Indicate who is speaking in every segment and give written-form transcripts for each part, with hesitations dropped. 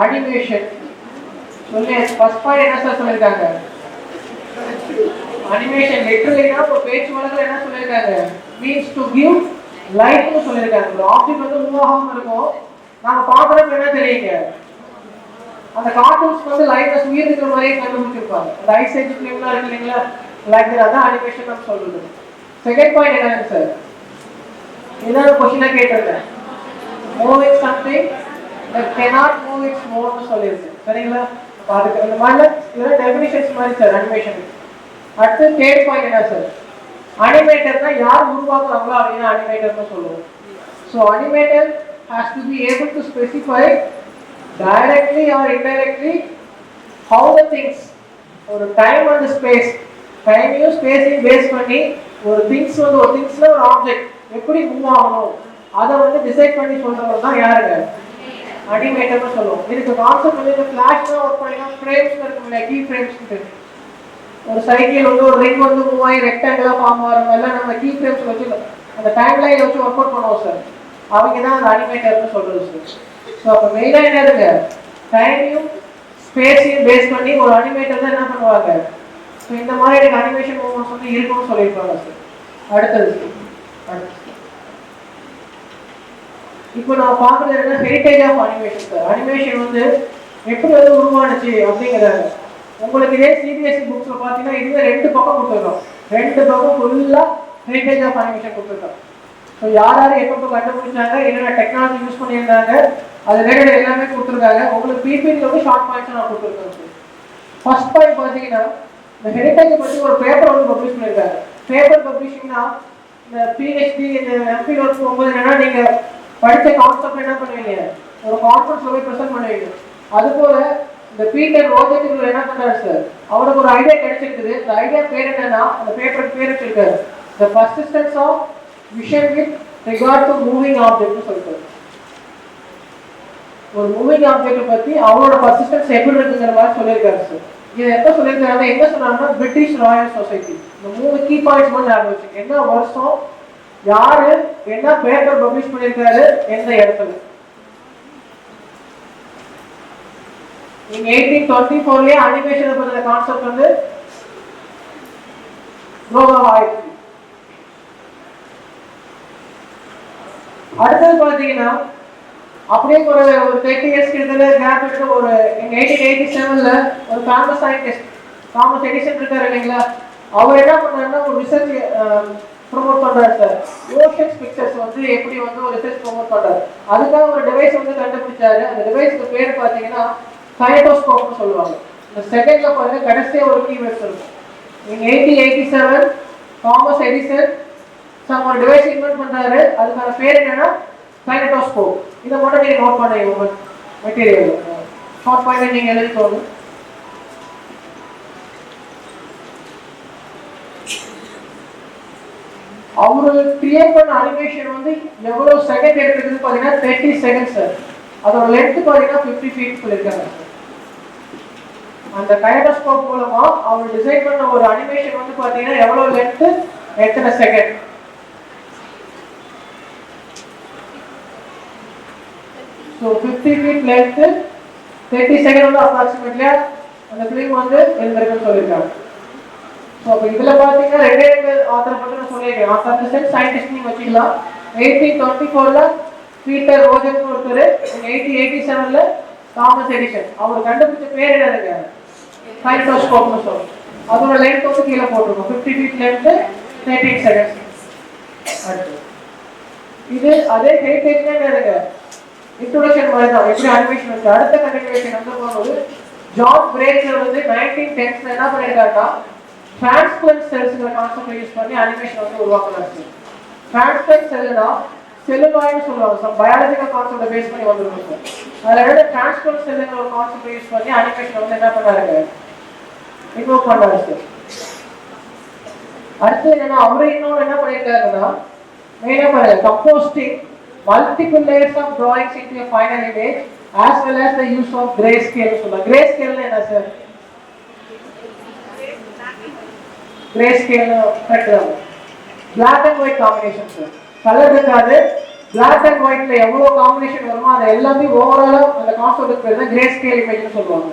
Speaker 1: Animation சொல்லி first point என்ன sir சொல்லியிருக்காங்க? அனிமேஷன் லிட்டரலினா இப்போ பேச்சு வழக்கில் என்ன சொல்லியிருக்காங்க? மீன்ஸ் டு கிவ் லைஃப்னு சொல்லியிருக்காங்க. ஒரு ஆப்ஜெக்ட் வந்து மூவ் ஆகாமல் இருக்கும், நாம பார்க்குறப்ப என்ன தெரியுங்க, அந்த கார்ட்டூன்ஸ் வந்து லைஃப்ல உயிர் இருக்கிற மாதிரியே கண்டுபிடிச்சிருப்பாங்க. அந்த ஐசேஜ் ஃபிலிம்லாம் இருக்கு இல்லைங்களா, லைக் அதான் அனிமேஷன் நம்ம சொல்றது. செகண்ட் பாயிண்ட் என்னங்க சார்? இதான் கொஸ்டினா கேட்டிருந்தேன். Moving something that cannot move its mode சொல்லிருக்கு சரிங்களா? அதுக்கு இந்த மாதிரி இதெல்லாம் டெஃபினிஷன்ஸ் மாதிரி சார் அனிமேஷன். அடுத்து தேர்ட் பாயிண்ட் என்ன சார்? அனிமேட்டர்னா யார் உருவாக்குறாங்களோ அவங்க அனிமேட்டர்னு சொல்லுவோம். So animator has to be able to specify directly or indirectly how the things ஒரு டைம் அண்ட் ஸ்பேஸ், டைமையும் ஸ்பேஸையும் பேஸ் பண்ணி ஒரு திங்ஸ் வந்து ஒரு திங்ஸ்ல ஒரு ஆப்ஜெக்ட் எப்படி மூவ் ஆகணும் அதை வந்து டிசைட் பண்ணி சொல்றவர் தான் யாருங்க? அனிமேட்டர்னு சொல்லுவோம். இதுக்கு கான்செப்ட் வந்து இந்த ஃபிளாஷ்னா ஒர்க் பண்ணினா ஃப்ரேம்ஸ் இருக்குல்ல, கீ ஃப்ரேம்ஸ். ஒரு சைக்கிள் வந்து ஒரு ரிங் வந்து மூவ் ஆகி ரெக்டாங்கிளா ஃபார்ம் ஆகிற மாதிரிலாம் நம்ம கீ ஃப்ரேம்ஸ் வச்சு அந்த டைம் லைன் வச்சு ஒர்க் அவுட் பண்ணுவோம் சார். அவங்க தான் அந்த அனிமேட்டர்னு சொல்றது சார். ஸோ அப்போ மெயினாக என்னதுங்க, டைமையும் ஸ்பேஸையும் பேஸ் பண்ணி ஒரு அனிமேட்டர் தான் என்ன பண்ணுவாங்க. ஸோ இந்த மாதிரி எனக்கு அனிமேஷன் மூவ்மெண்ட்ஸ் வந்து இருக்கும்னு சொல்லியிருப்பாங்க சார். அடுத்தது இப்போ நான் பார்க்குறது என்ன, heritage of animation sir. Animation வந்து எப்படி வந்து உருவானுச்சு அப்படிங்கிறாங்க. உங்களுக்கு இதே சிபிஎஸ்சி புக்ஸில் பார்த்தீங்கன்னா இதுவே 2 பக்கம் கொடுத்துருக்கோம். 2 பக்கம் ஃபுல்லாக ஹெரிட்டேஜ் ஆஃப் அனிமேஷன் கொடுத்துருக்கோம். ஸோ யார் யார் எப்போ கண்டுபிடிச்சாங்க, என்னென்ன டெக்னாலஜி யூஸ் பண்ணியிருந்தாங்க, அது ரிலேட்டட் எல்லாமே கொடுத்துருக்காங்க. உங்களுக்கு பிபிடியில் வந்து ஷார்ட் பாயிண்ட்ஸ் நான் கொடுத்துருக்கேன் சார். ஃபர்ஸ்ட் பாயிண்ட் பார்த்தீங்கன்னா இந்த ஹெரிட்டேஜை பற்றி ஒரு பேப்பர் வந்து பப்ளிஷ் பண்ணியிருக்காங்க. பேப்பர் பப்ளிஷிங்னா இந்த பிஹெச்டி இந்த எம்பி ஒர்க் போகும்போது என்னன்னா நீங்கள் படித்த கான்செப்ட் என்ன பண்ணுவீங்க, ஒரு கான்ஃபரன்ஸ்ல போய் ப்ரெசென்ட் பண்ணுவீங்க. அதுபோல இந்த பீட்டர் ரோஜர் என்ன பண்றாரு சார், அவருக்கு ஒரு ஐடியா கிடைச்சிருக்குது. இந்த ஐடியா பேர் என்னன்னா, அந்த பேப்பருக்கு பேர் வச்சிருக்காரு the persistence of vision with regard to moving ஆப்ஜெக்ட்னு சொல்லிட்டு. ஒரு மூவிங் ஆப்ஜெக்ட் பத்தி அவரோட பர்சிஸ்டன்ஸ் எப்படி இருக்குங்கிற மாதிரி சொல்லியிருக்காரு சார். இது எப்போ சொல்லியிருக்காங்க, எங்க சொன்னாங்கன்னா பிரிட்டிஷ் ராயல் சொசைட்டி. இந்த 3 கீ பாயிண்ட்ஸ் மட்டும் ஞாபகம் வச்சுக்கோங்க. என்ன வருஷம், யாரு, என்ன பேப்பர் பப்ளிஷ் பண்ணியிருக்காரு, எந்த இடத்துல. நீங்க 1824லயே அனிமேஷன் பத்தின கான்செப்ட் வந்து ப்ரோக்ராம் ஆயிடுச்சு. அடுத்தது பாத்தீங்கன்னா அப்படியே ஒரு 30 இயர்ஸ் கிட்ட கேப் எடுத்து ஒரு 1887ல ஒரு ஃபேமஸ் சயின்டிஸ்ட் தாமஸ் எடிசன் இருக்காரு இல்லைங்களா, அவர் என்ன பண்ணாருன்னா ஒரு ரிசர்ச் ப்ரொமோட் பண்றாரு சார். ஓஷன்ஸ் பிக்சர்ஸ் வந்து எப்படி வந்து ஒரு ரிசர்ச் ப்ரொமோட் பண்றாரு. அதுக்காக ஒரு டிவைஸ் வந்து கண்டுபிடிச்சாரு. அந்த டிவைஸ்க்கு பேர் பாத்தீங்கன்னா கைனடோஸ்கோப்னு சொல்லுவாங்க. இந்த செகண்ட்ல பாருங்க கடைசியா ஒரு கீவேர்ட்ஸ் இருக்கும். in 1887 தாமஸ் எடிசன் ஒரு டிவைஸ் இன்வென்ட் பண்றாரு. அதுக்கான பேர் என்னன்னா கைனடோஸ்கோப். இதை மட்டும் நீங்க நோட் பண்ணுங்க. உங்க மெட்டீரியல் ஷார்ட் பாயிண்ட் நீங்க எழுதிக்கோங்க. அவரு கிரியேட் பண்ண அனிமேஷன் வந்து எவ்வளவு செகண்ட் எடுக்குதுன்னு பாத்தீங்கன்னா 30 செகண்ட்ஸ் சார். அதோட லென்த் பாத்தீங்கன்னா 50 ஃபீட் சொல்லியிருக்காங்க. அந்த கைனடோஸ்கோப் மூலமா அவர் டிசைன் பண்ண ஒரு அனிமேஷன் வந்து பாத்தீங்கன்னா எவ்வளவு லென்த், எத்தனை second. So 50 feet length 30 second வந்து அப்ராக்சிமேட்லியா அந்த ஃபிலிம் வந்து இருந்திருக்குன்னு சொல்லியிருக்காங்க. ஸோ அப்போ இதில் பார்த்தீங்கன்னா 2 ஆத்தரை பற்றி நான் சொல்லியிருக்கேன். ஆத்தர் சென்ஸ் சயின்டிஸ்ட் நீங்கள் வச்சுக்கலாம். 1824ல பீட்டர் ரோஜர்னு ஒருத்தர், 1887ல தாமஸ் எடிசன். அவர் கண்டுபிடிச்ச பேர் என்னதுங்க, கைனடோஸ்கோப்னு சொல்லுவோம். அதோட லென்த் வந்து கீழே போட்டிருக்கோம். 50 ஃபீட் லென்த் 13 செகண்ட்ஸ். இது அதே ஹெரிட்டேஜ்னா என்னதுங்க, இன்ட்ரோடக்ஷன் மாதிரி தான் எப்படி அனிமேஷன் வந்து. அடுத்த கண்டினியூஷன் வந்து போகும்போது ஜான் பிரேக்கர் வந்து 1910ல என்ன பண்ணியிருக்காருன்னா டிரான்ஸ்பிளன்ட் செல்ஸ்ங்கிற கான்செப்ட் யூஸ் பண்ணி அனிமேஷன் வந்து உருவாக்குறாங்க. டிரான்ஸ்பிளன்ட் செல்லுனா செல்லுலாய்னு சொல்லுவாங்க. பயாலஜிக்கல் கான்செப்டை பேஸ் பண்ணி வந்துருக்கும் சார். அதில் வந்து டிரான்ஸ்பிளன்ட் செல்லுங்கிற ஒரு கான்செப்ட் யூஸ் பண்ணி அனிமேஷன் வந்து என்ன பண்ணாருங்க, இன்வோக் பண்ணாரு சார். அடுத்து என்னன்னா அவரு இன்னொன்று என்ன பண்ணியிருக்காருன்னா மெயினாக பாருங்க, composting multiple layers of drawings into a final image as well as the use of grayscale. Grayscale என்ன sir, grayscale correct, black and white combination sir. Colour இருக்காது, பிளாக் அண்ட் ஒயிட்ல எவ்வளவு காம்பினேஷன் வருமோ அது எல்லாமே ஓவராலா அந்த கான்செப்ட் பேர் தான் கிரே ஸ்கேல் இமேஜ்னு சொல்லுவாங்க.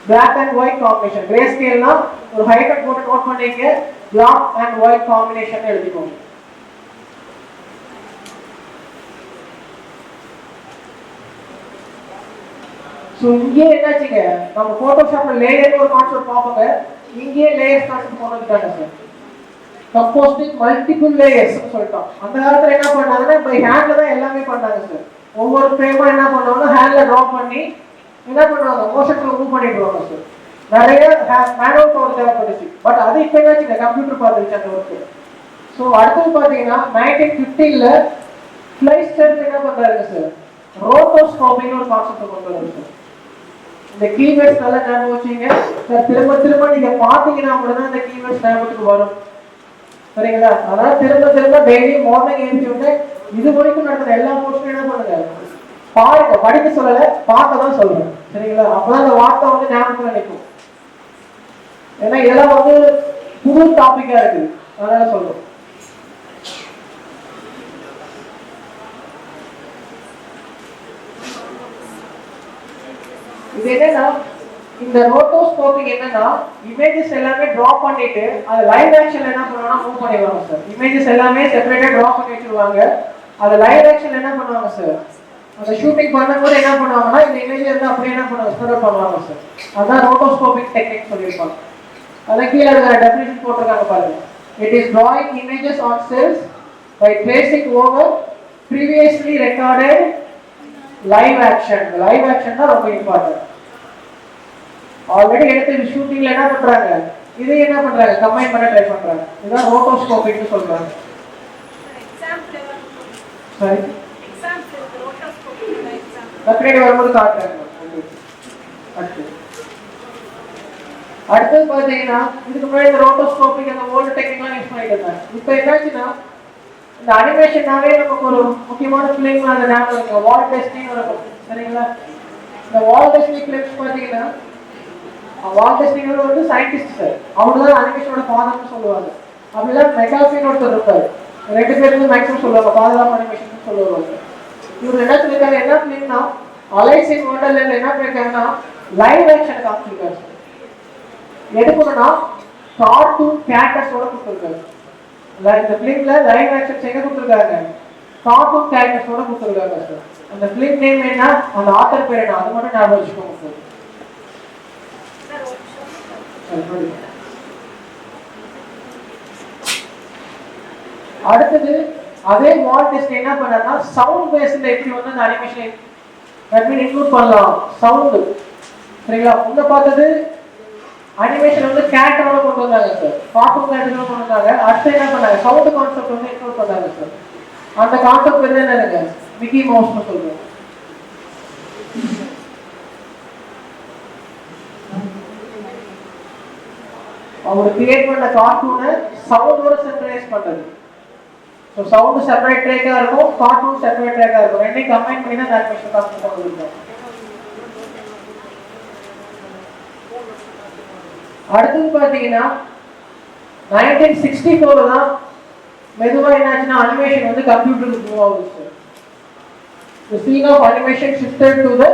Speaker 1: Black and white combination, grey ஸ்கேல்னா ஒரு ஹைலைட் போட்டு நோட் பண்ணிக்க, பிளாக் அண்ட் ஒயிட் காம்பினேஷன் எழுதிக்கோங்க. ஸோ இங்கே என்னாச்சுங்க, நம்ம போட்டோஷாப்ல லேயர் ஒரு கான்செப்ட் பார்ப்போங்க, இங்கே லேயர்ஸ் கான்செப்ட் கொண்டு வந்துட்டாங்க சார். கம்போஸ்டிங் மல்டிபிள் லேயர்ஸ் சொல்லிட்டோம். அந்த காலத்துல என்ன பண்ணாங்கன்னா பை ஹேண்ட்ல தான் எல்லாமே பண்ணாங்க சார். ஒவ்வொரு ஃப்ரேமும் என்ன பண்ணுவாங்கன்னா ஹேண்ட்ல ட்ரா பண்ணி என்ன பண்ணுவாங்க, மோஷன்ல மூவ் பண்ணிடுவாங்க சார். நிறைய மேனுவல் பவர் தேவைப்பட்டுச்சு. பட் அது இப்போ என்னாச்சுங்க, கம்ப்யூட்டர் பார்த்துருச்சு அந்த ஒர்க்கு. ஸோ அடுத்தது பார்த்தீங்கன்னா 1915ல ஃப்ளைஸ்டர் என்ன பண்றாருங்க சார், ரோட்டோஸ்கோபிங்னு ஒரு கான்செப்ட் கொண்டு வராரு சார். இந்த கீவேர்ட்ஸ் நல்லா ஞாபகம் வச்சுங்க சார். திரும்ப திரும்ப நீங்க பாத்தீங்கன்னா மட்டும்தான் இந்த கீவேர்ட்ஸ் ஞாபகத்துக்கு வரும், சரிங்களா? அதனால திரும்ப திரும்ப டெய்லி மார்னிங் எழுதி விட்டு இது வரைக்கும் நடக்கிற எல்லா போர்ஷனும் என்ன பண்ணுங்க, பாருங்க. படிக்க சொல்லல, பார்க்க தான் சொல்றேன், சரிங்களா? அப்பதான் அந்த வார்த்தை வந்து ஞாபகத்துல நிற்கும். ஏன்னா இதெல்லாம் வந்து புது டாபிக்கா இருக்கு, அதனால சொல்றோம். இது என்னன்னா, இந்த ரோட்டோஸ்கோபிக் என்னன்னா இமேஜஸ் எல்லாமே டிரா பண்ணிட்டு அது லைவ் ஆக்ஷன்ல என்ன பண்ணுவாங்கன்னா மூவ் பண்ணிடுவாங்க சார். இமேஜஸ் எல்லாமே செப்பரேட்டா டிரா பண்ணி வச்சிருவாங்க, அது லைவ் ஆக்ஷன்ல என்ன பண்ணுவாங்க சார், அந்த ஷூட்டிங் பண்ணும்போது என்ன பண்ணுவாங்கன்னா இந்த இமேஜ் வந்து அப்படியே என்ன பண்ணுவாங்க, ஸ்ப்ரெட் பண்ணுவாங்க சார். அதான் ரோட்டோஸ்கோபிக் டெக்னிக் சொல்லியிருப்பாங்க. அதான் கீழே டெஃபினிஷன் போட்டிருக்காங்க பாருங்க. It is drawing images on cells by tracing over previously recorded live action. Live action தான் ரொம்ப இம்பார்ட்டன்ட். ஆல்ரெடி எடுத்து ஷூட்டிங்ல என்ன பண்றாங்க, இதை என்ன பண்றாங்க, கம்பைன் பண்ண ட்ரை பண்றாங்க. இதுதான் ரோட்டோஸ்கோபிக்னு சொல்றாங்க. சரி, கரெக்ட் வரும்போது காட்டுறாங்க. அடுத்தது பாத்தீங்கன்னா இதுக்கு முன்னாடி இந்த ரோட்டோஸ்கோபிக் அந்த ஓல்டு டெக்னிக்லாம் யூஸ் பண்ணிட்டு இருந்தாங்க. இப்போ என்னாச்சுன்னா இந்த அனிமேஷன்னாவே நமக்கு ஒரு முக்கியமான ஃபிலிம் அந்த ஞாபகம் இருக்கு, வால்ட் டிஸ்னி இருக்கும், சரிங்களா? இந்த வால்ட் டிஸ்னி ஃபிலிம்ஸ் பாத்தீங்கன்னா வால்ட் டிஸ்னி வந்து சயின்டிஸ்ட் சார். அவங்க தான் அனிமேஷனோட ஃபாதர்னு சொல்லுவாங்க. அப்படிலாம் மெகாஃபின்னு ஒருத்தர் இருப்பாரு, ரெண்டு பேருக்கு மேக்ஸிமம் சொல்லுவாங்க ஃபாதர் ஆஃப் அனிமேஷன் சொல்லுவாங்க. இவர் என்ன சொல்லியிருக்காரு, என்ன ஃபிலிம்னா அலைஸ் இன் வண்டர்லேண்ட்ல என்ன பண்ணிருக்காங்கன்னா லைவ் ஆக்ஷன் காமிச்சிருக்காரு. எடுக்கணும்னா கார்ட்டூன் கேரக்டர்ஸோட கொடுத்துருக்காரு. இந்த ஃபிலிம்ல லைவ் ஆக்ஷன் எங்க கொடுத்துருக்காங்க, கார்ட்டூன் கேரக்டர்ஸோட கொடுத்துருக்காங்க சார். அந்த ஃபிலிம் நேம் என்ன, அந்த ஆத்தர் பேர் என்ன, அது மட்டும் ஞாபகம் வச்சுக்கோங்க சார். அடுத்தது அதே வால்ட் டிஸ்னி என்ன பண்ணாருன்னா சவுண்ட் பேஸ்ல எப்படி வந்து அந்த அனிமேஷன் இன்க்ளூட் பண்ணலாம், சவுண்ட், சரிங்களா? முன்ன பார்த்தது அனிமேஷன் வந்து கேரக்டரோட கொண்டு வந்தாங்க சார், கார்ட்டூன் கேரக்டரோட கொண்டு வந்தாங்க. அடுத்து என்ன பண்ணாங்க, சவுண்ட் கான்செப்ட் வந்து இன்க்ளூட் பண்ணாங்க சார். அந்த கான்செப்ட் பேர் என்னங்க, மிக்கி மவுஸ்னு சொல்றோம். அவர் கிரியேட் பண்ண கார்ட்டூனை சவுண்டோட சென்ட்ரலைஸ் பண்றது. ஸோ சவுண்ட் செப்பரேட் ட்ரேக்கா இருக்கும், கார்ட்டூன் செப்பரேட் ட்ரேக்கா இருக்கும், ரெண்டையும் கம்பைன் பண்ணி தான் அனிமேஷன் கான்செப்ட் கொண்டு வந்திருக்கோம். அடுத்தது பார்த்தீங்கன்னா 1964 தான் மெதுவா என்னாச்சுன்னா அனிமேஷன் வந்து கம்ப்யூட்டருக்கு மூவ் ஆகுது sir. The scene of animation shifted to the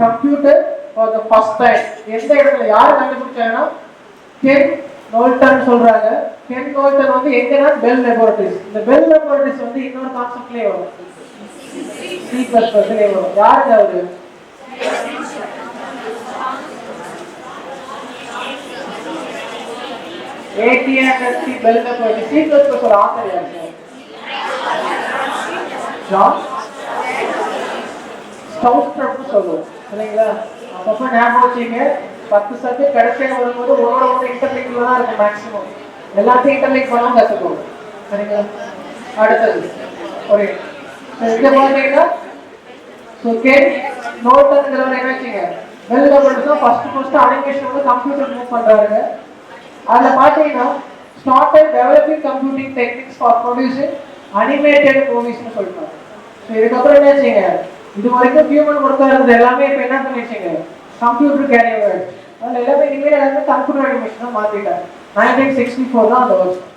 Speaker 1: computer for the first time. எந்த இடத்துல யார் கண்டுபிடிச்சாங்கன்னா கென் நோல்டன் சொல்றாங்க. கென் நோல்டன் வந்து எங்கன்னா பெல் லேபரட்டரிஸ். இந்த பெல் லேபரட்டரிஸ் வந்து இன்னொரு கான்செப்ட்லயே வரும், C++லயே வரும். யாருக்கு அவரு, AT&T பெல் லேபரட்டரி. C++ ஒரு ஆத்தர் யாரு, ஜான் ஸ்டவுஸ்ட்ரப்னு சொல்லுவோம், சரிங்களா? அப்பப்போ ஞாபகம் வச்சுங்க. 10 சப்ஜெக்ட் கடைசியாக வரும்போது ஒவ்வொரு இன்டர்லிங்க்ல தான் இருக்கும் மேக்ஸிமம். எல்லாத்தையும் இன்டர்லிங்க் பண்ணவும் கற்றுக்கணும், சரிங்களா? அடுத்தது ஒரு இதை பார்த்தீங்கன்னா கென் நோல்டன்ங்கிறவர் என்ன வச்சுங்க, பெல் லேபரட்டரிஸ் தான் ஃபர்ஸ்ட் அனிமேஷன் வந்து கம்ப்யூட்டர் மூவ் பண்ணுறாருங்க. அதில் பார்த்தீங்கன்னா started developing computing techniques for producing animated மூவிஸ்னு சொல்லிட்டாங்க. ஸோ இதுக்கப்புறம் என்ன வச்சுங்க, இது வரைக்கும் ஹியூமன் ஒர்க்காக இருந்தது எல்லாமே இப்போ என்ன பண்ணிடுச்சுங்க, கம்ப்யூட்டர் கேரியர் ஆயிடுச்சு. அதில் எல்லாமே இனிமேல் எல்லாமே கம்ப்யூட்டர் அனிமேஷனாக மாற்றிட்டாங்க. 1964 தான் அந்த வருஷம்.